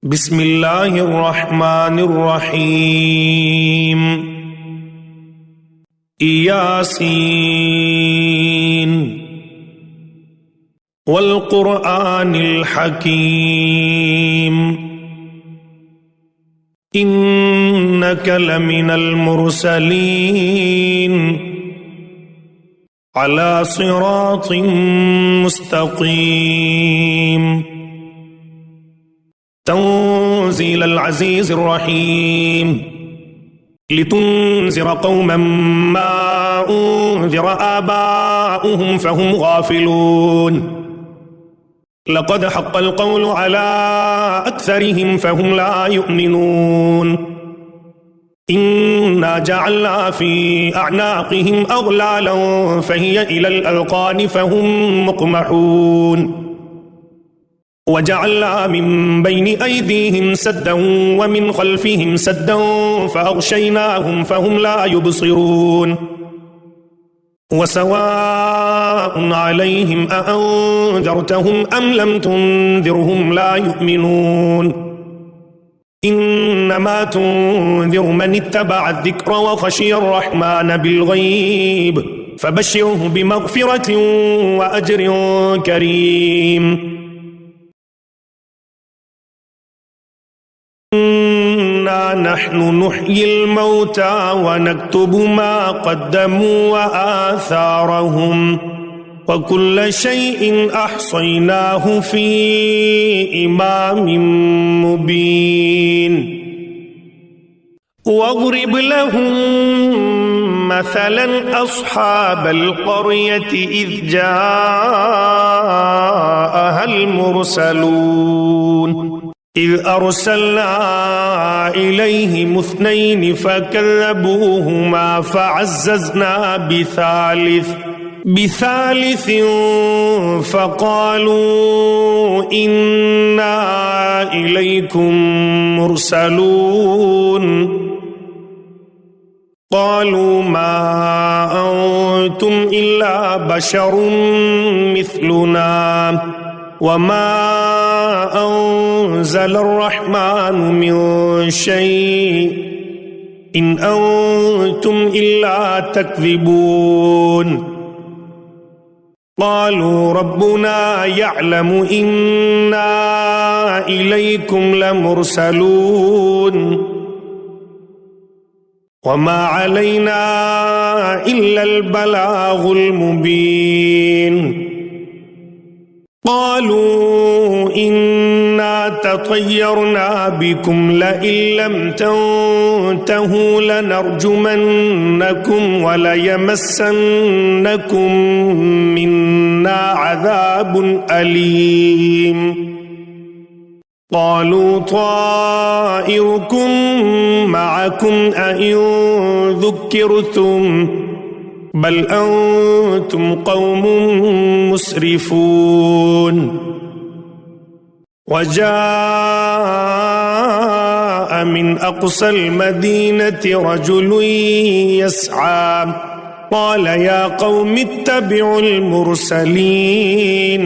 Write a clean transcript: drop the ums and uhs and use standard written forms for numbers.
بسم الله الرحمن الرحيم ياسين والقرآن الحكيم إنك لمن المرسلين على صراط مستقيم تنزيل العزيز الرحيم لتنذر قوما ما أنذر آباؤهم فهم غافلون لقد حق القول على أكثرهم فهم لا يؤمنون إنا جعلنا في أعناقهم أغلالا فهي إلى الأذقان فهم مقمحون وجعلنا من بين أيديهم سدا ومن خلفهم سدا فأغشيناهم فهم لا يبصرون وسواء عليهم أأنذرتهم أم لم تنذرهم لا يؤمنون إنما تنذر من اتبع الذكر وخشي الرحمن بالغيب فبشره بمغفرة وأجر كريم إنا نحن نحيي الموتى ونكتب ما قدموا وآثارهم وكل شيء أحصيناه في إمام مبين واضرب لهم مثلا أصحاب القرية إذ جاءها المرسلون إذ أرسلنا إليهم اثنين فكذبوهما فعززنا بثالث فقالوا إنا إليكم مرسلون قالوا ما أنتم إلا بشر مثلنا وما أنزل الرحمن من شيء إن أنتم إلا تكذبون قالوا ربنا يعلم إنا إليكم لمرسلون وما علينا إلا البلاغ المبين قالوا إنا تطيرنا بكم لئن لم تنتهوا لنرجمنكم وليمسنكم منا عذاب أليم قالوا طائركم معكم أئن ذكرتم بل أنتم قوم مسرفون وجاء من أقصى المدينة رجل يسعى قال يا قوم اتبعوا المرسلين